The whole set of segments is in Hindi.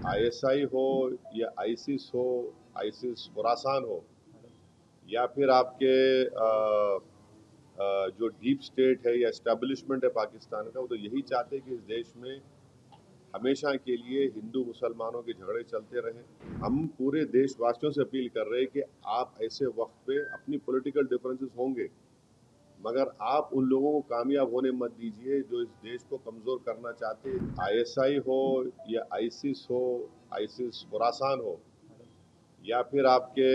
आईएसआई हो या आईसिस हो, आईसिस खुरासान हो, या फिर आपके जो डीप स्टेट है या एस्टेब्लिशमेंट है पाकिस्तान का, वो तो यही चाहते हैं कि इस देश में हमेशा के लिए हिंदू मुसलमानों के झगड़े चलते रहें। हम पूरे देशवासियों से अपील कर रहे हैं कि आप ऐसे वक्त पे अपनी पॉलिटिकल डिफरेंसेस होंगे, मगर आप उन लोगों को कामयाब होने मत दीजिए जो इस देश को कमज़ोर करना चाहते हैं। आईएसआई हो या आईसिस हो, आईसिस खुरासान हो, या फिर आपके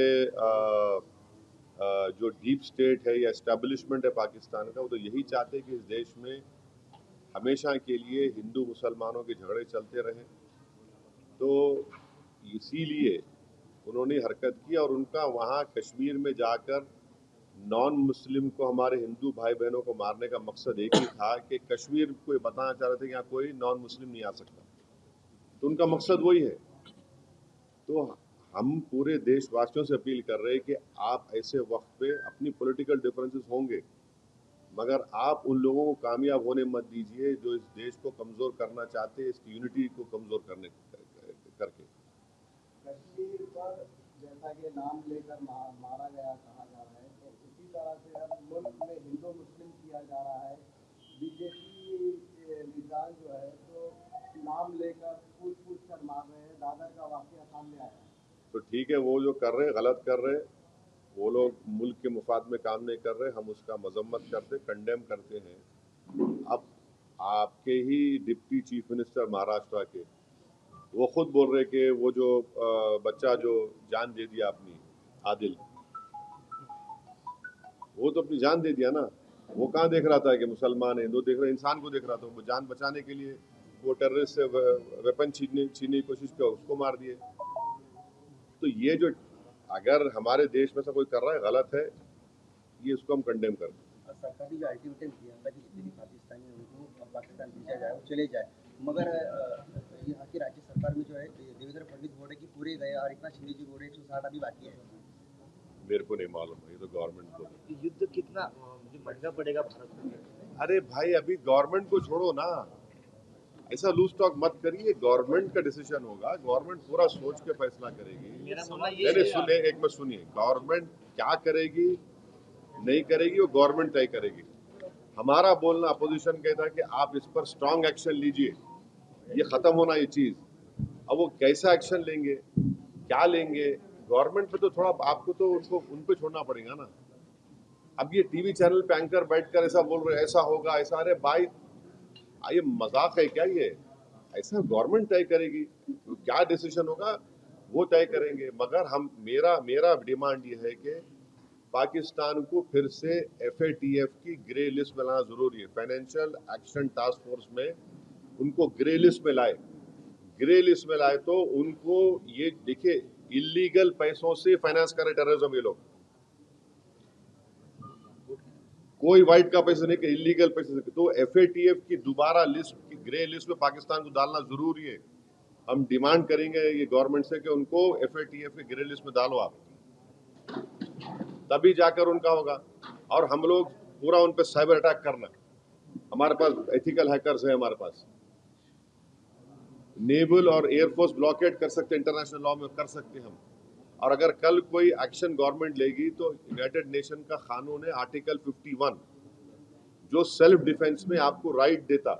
जो डीप स्टेट है या एस्टेब्लिशमेंट है पाकिस्तान का, वो तो यही चाहते हैं कि इस देश में हमेशा के लिए हिंदू मुसलमानों के झगड़े चलते रहें। तो इसीलिए उन्होंने हरकत की, और उनका वहाँ कश्मीर में जाकर नॉन मुस्लिम को, हमारे हिंदू भाई बहनों को मारने का मकसद एक ही था कि कश्मीर को ये बताना चाह रहे थे कि यहाँ कोई नॉन मुस्लिम नहीं आ सकता। तो उनका मकसद वही है। तो हम पूरे देशवासियों से अपील कर रहे हैं कि आप ऐसे वक्त पे अपनी पॉलिटिकल डिफरेंसेस होंगे, मगर आप उन लोगों को कामयाब होने मत दीजिए जो इस देश को कमज़ोर करना चाहते हैं, इसकी यूनिटी को कमज़ोर करने करके। कश्मीर पर जैसा कि नाम लेकर मारा गया कहा जा रहा है, तो उसी तरह से अब मुल्क में हिंदू मुस्लिम किया जा रहा है। बीजेपी के लीडर जो है तो नाम लेकर पूछ कर मार रहे हैं। दादर का वाकया सामने आया है। तो ठीक है, वो जो कर रहे हैं गलत कर रहे हैं, वो लोग मुल्क के मुफाद में काम नहीं कर रहे, हम उसका मजम्मत करते, कंडेम करते हैं। अब आपके ही डिप्टी चीफ मिनिस्टर महाराष्ट्र के, वो खुद बोल रहे कि वो जो बच्चा जो जान दे दिया अपनी, आदिल, वो तो अपनी जान दे दिया ना। वो कहाँ देख रहा था कि मुसलमान है हिंदू, देख रहा इंसान को देख रहा था। वो जान बचाने के लिए वो टेररिस्ट से वेपन छीनने की कोशिश किया, उसको मार दिए। तो ये जो अगर हमारे देश में से कोई कर रहा है गलत है, ये इसको हम कंडेम करते हैं। सरकार ने जो अल्टीमेटम दिया था कि जितने भी पाकिस्तानी हैं उनको पाकिस्तान भेजा जाए, वो चले जाए, मगर यहाँ की राज्य सरकार में जो है देवेंद्र फडणवीस बोल रहे कि पूरे गए और इतना शिंदे जी बोल रहे 160 अभी बाकी है। मेरे को नहीं मालूम है, ये तो गवर्नमेंट को। युद्ध कितना महंगा पड़ेगा भारत को? अरे भाई, अभी गवर्नमेंट को छोड़ो ना, ऐसा लूज टॉक मत करिए। गवर्नमेंट का डिसीजन होगा, गवर्नमेंट पूरा सोच के फैसला करेगी। सुनिए, एक मिनट सुनिए, गवर्नमेंट क्या करेगी नहीं करेगी वो गवर्नमेंट तय करेगी। हमारा बोलना, अपोजिशन कहता है कि आप इस पर स्ट्रांग एक्शन लीजिए, ये खत्म होना ये चीज। अब वो कैसा एक्शन लेंगे, क्या लेंगे, गवर्नमेंट पे तो थोड़ा आपको तो उनको उन पे छोड़ना पड़ेगा ना। अब ये टीवी चैनल पे एंकर बैठकर ऐसा बोल रहे ऐसा होगा ऐसा, अरे भाई ये मजाक है क्या? ये ऐसा गवर्नमेंट तय करेगी, क्या डिसीजन होगा वो तय करेंगे। मगर हम मेरा मेरा डिमांड ये है कि पाकिस्तान को फिर से एफएटीएफ की ग्रे लिस्ट में लाना जरूरी है। फाइनेंशियल एक्शन टास्क फोर्स में उनको ग्रे लिस्ट में लाए। ग्रे लिस्ट में लाए तो उनको ये देखिए, इलीगल पैसों से फाइनेंस करे टेररिज्म ये लोग। कोई वाइट का पैसा नहीं कि इलीगल पैसे से। तो एफएटीएफ की दोबारा लिस्ट की ग्रे लिस्ट में पाकिस्तान को डालना जरूरी है। हम डिमांड करेंगे ये गवर्नमेंट से कि उनको एफएटीएफ की ग्रे लिस्ट में डालो आप, तभी जाकर उनका होगा। और हम लोग पूरा उन पर साइबर अटैक करना, हमारे पास एथिकल हैकर्स है, हमारे पास नेवल और एयरफोर्स ब्लॉकेट कर सकते हैं, इंटरनेशनल लॉ में कर सकते हैं हम। और अगर कल कोई एक्शन गवर्नमेंट लेगी तो यूनाइटेड नेशन का कानून है आर्टिकल 51, जो सेल्फ डिफेंस में आपको राइट देता,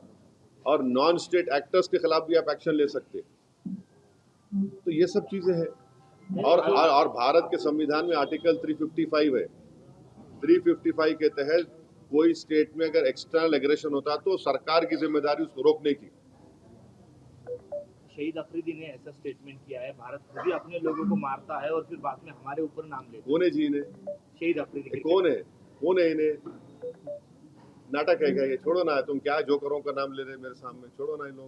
और नॉन स्टेट एक्टर्स के खिलाफ भी आप एक्शन ले सकते। तो ये सब चीजें हैं। और भारत के संविधान में आर्टिकल 355 है। 355 के तहत कोई स्टेट में अगर एक्सटर्नल एग्रेशन होता तो सरकार की जिम्मेदारी उसको रोकने की। शहीद अफरीदी ने ऐसा स्टेटमेंट किया है, भारत खुद ही अपने लोगों को मारता है और फिर बाद में हमारे ऊपर नाम लेता है। कौन है जी इन्हें? शहीद अफरीदी कौन है इन्हें? नाटक है क्या ये? छोड़ो ना, तुम क्या जोकरों का नाम ले रहे मेरे सामने, छोड़ो ना इन लोगों।